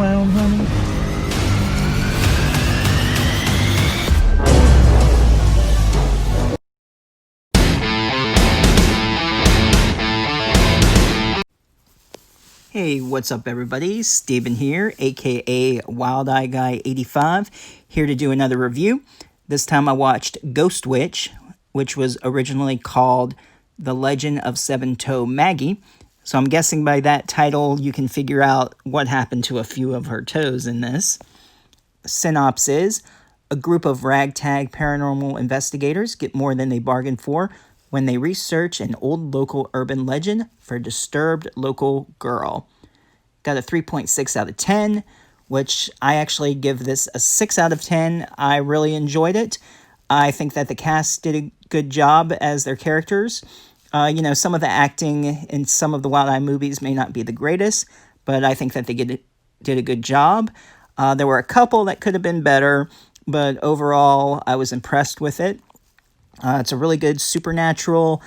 around, honey? Hey, what's up everybody? Steven here, aka Wild Eye Guy 85, here to do another review. This time I watched Ghost Witch, which was originally called The Legend of Seven-Toe Maggie. So I'm guessing by that title you can figure out what happened to a few of her toes in this. Synopsis: a group of ragtag paranormal investigators get more than they bargained for when they research an old local urban legend for a disturbed local girl. Got a 3.6 out of 10, which I actually give this a 6 out of 10. I really enjoyed it. I think that the cast did a good job as their characters. Some of the acting in some of the Wild Eye movies may not be the greatest, but I think that they did a good job. There were a couple that could have been better, but overall, I was impressed with it. It's a really good supernatural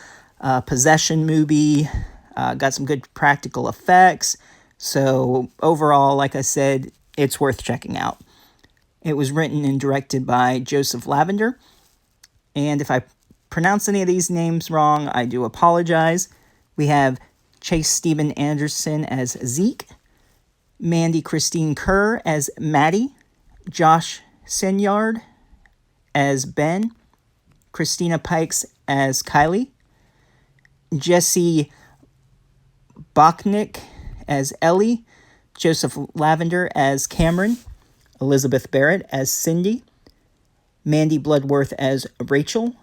possession movie. Got some good practical effects. So overall, like I said, it's worth checking out. It was written and directed by Joseph Lavender. And if I pronounce any of these names wrong, I do apologize. We have Chase Stephen Anderson as Zeke, Mandy Christine Kerr as Maddie, Josh Senyard as Ben, Christina Pikes as Kylie, Jesse Bachnick as Ellie, Joseph Lavender as Cameron, Elizabeth Barrett as Cindy, Mandy Bloodworth as Rachel,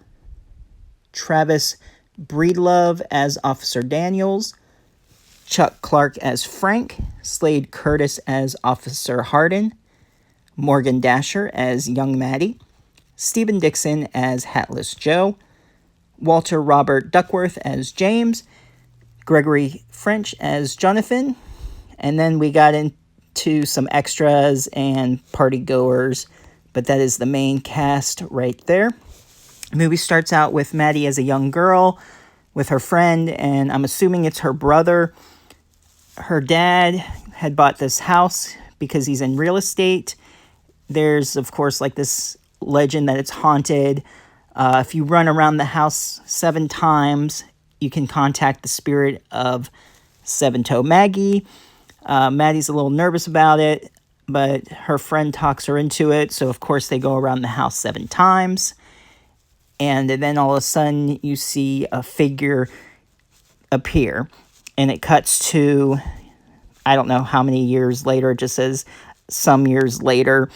Travis Breedlove as Officer Daniels, Chuck Clark as Frank, Slade Curtis as Officer Hardin, Morgan Dasher as Young Maddie, Stephen Dixon as Hatless Joe, Walter Robert Duckworth as James, Gregory French as Jonathan, and then we got into some extras and party goers, but that is the main cast right there. The movie starts out with Maddie as a young girl with her friend, and I'm assuming it's her brother. Her dad had bought this house because he's in real estate. There's, of course, like this legend that it's haunted. If you run around the house 7 times, you can contact the spirit of Seven-Toe Maggie. Maddie's a little nervous about it, but her friend talks her into it. So, of course, they go around the house 7 times. And then all of a sudden, you see a figure appear. And it cuts to, I don't know how many years later. It just says some years later.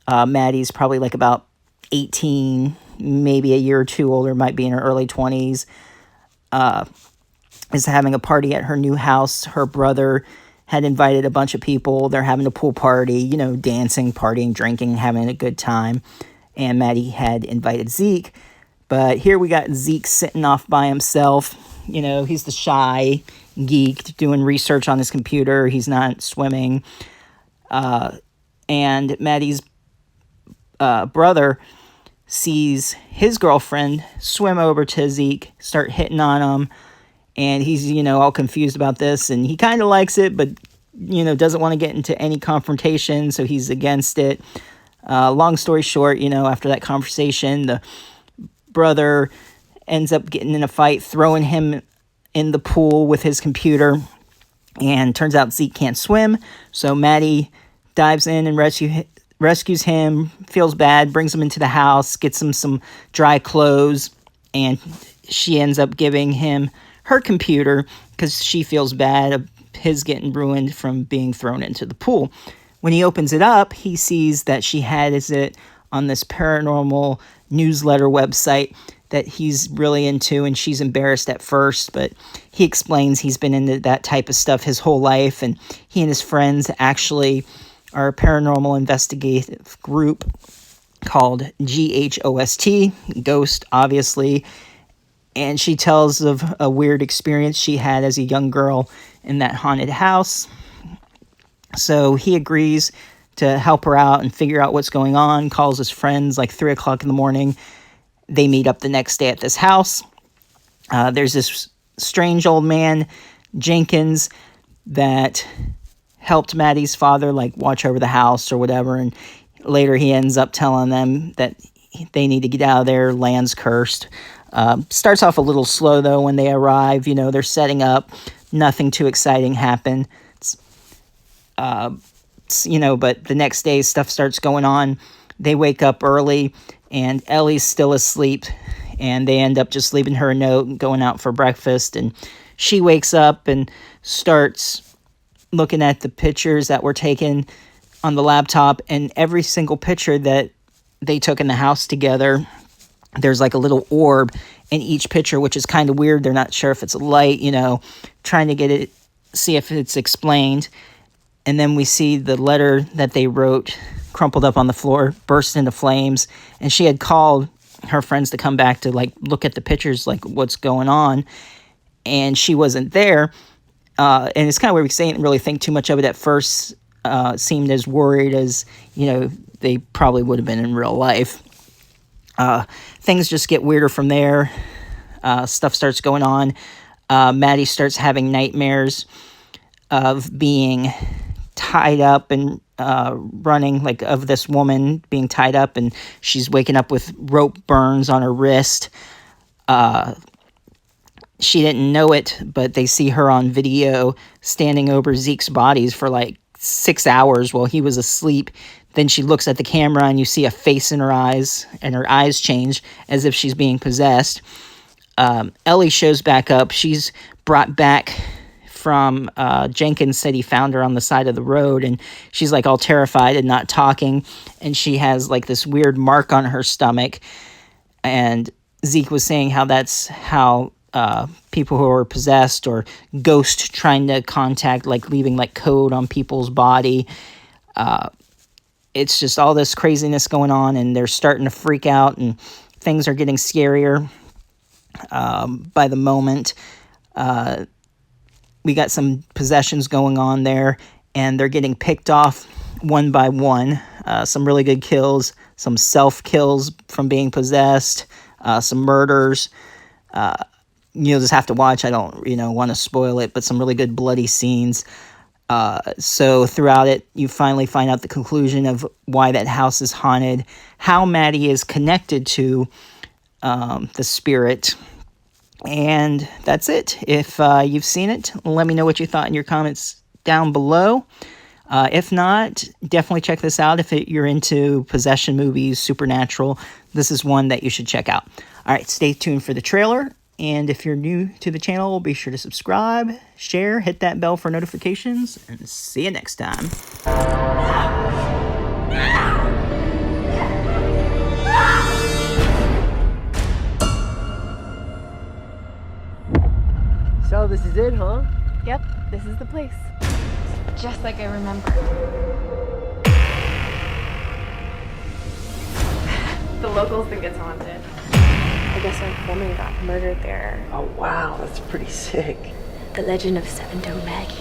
Maddie's probably like about 18, maybe a year or two older, might be in her early 20s. Is having a party at her new house. Her brother had invited a bunch of people. They're having a pool party, dancing, partying, drinking, having a good time. And Maddie had invited Zeke. But here we got Zeke sitting off by himself. He's the shy geek doing research on his computer. He's not swimming. And Maddie's brother sees his girlfriend swim over to Zeke, start hitting on him. And he's, all confused about this. And he kind of likes it, but, doesn't want to get into any confrontation. So he's against it. Long story short, after that conversation, the brother ends up getting in a fight, throwing him in the pool with his computer. And turns out Zeke can't swim. So Maddie dives in and rescues him, feels bad, brings him into the house, gets him some dry clothes. And she ends up giving him her computer because she feels bad of his getting ruined from being thrown into the pool. When he opens it up, he sees that she has it on this paranormal newsletter website that he's really into, and she's embarrassed at first, but he explains he's been into that type of stuff his whole life, and he and his friends actually are a paranormal investigative group called GHOST, Ghost, obviously. And she tells of a weird experience she had as a young girl in that haunted house. So he agrees to help her out and figure out what's going on, calls his friends like 3 o'clock in the morning. They meet up the next day at this house. There's this strange old man, Jenkins, that helped Maddie's father like watch over the house or whatever, and later he ends up telling them that they need to get out of there, land's cursed. Starts off a little slow though when they arrive. You know, they're setting up, nothing too exciting happen. You know, but the next day stuff starts going on. They wake up early and Ellie's still asleep, and they end up just leaving her a note and going out for breakfast. And she wakes up and starts looking at the pictures that were taken on the laptop, and every single picture that they took in the house together, there's like a little orb in each picture, which is kind of weird. They're not sure if it's a light, you know, trying to get it, see if it's explained. And then we see the letter that they wrote crumpled up on the floor, burst into flames. And she had called her friends to come back to like look at the pictures, like what's going on. And she wasn't there. And it's kind of weird because they didn't really think too much of it at first. Seemed as worried as, you know, they probably would have been in real life. Things just get weirder from there. Stuff starts going on. Maddie starts having nightmares of being tied up and running, like of this woman being tied up, and she's waking up with rope burns on her wrist. She didn't know it, but they see her on video standing over Zeke's bodies for like 6 hours while he was asleep. Then she looks at the camera and you see a face in her eyes, and her eyes change as if she's being possessed. Ellie shows back up. She's brought back from Jenkins said he found her on the side of the road, and she's like all terrified and not talking, and she has like this weird mark on her stomach. And Zeke was saying how that's how people who are possessed or ghost trying to contact, like leaving like code on people's body. It's just all this craziness going on, and they're starting to freak out, and things are getting scarier by the moment. We got some possessions going on there, and they're getting picked off one by one. Some really good kills, some self-kills from being possessed, some murders. You'll just have to watch. I don't, want to spoil it, but some really good bloody scenes. So throughout it, you finally find out the conclusion of why that house is haunted, how Maddie is connected to the spirit. And that's it. If you've seen it, let me know what you thought in your comments down below. If not, definitely check this out. If you're into possession movies, supernatural, this is one that you should check out. All right, stay tuned for the trailer. And if you're new to the channel, be sure to subscribe, share, hit that bell for notifications, and see you next time. So this is it, huh? Yep, this is the place. Just like I remember. The locals think it's haunted. I guess a woman got murdered there. Oh wow, that's pretty sick. The legend of Seven Toe Maggie.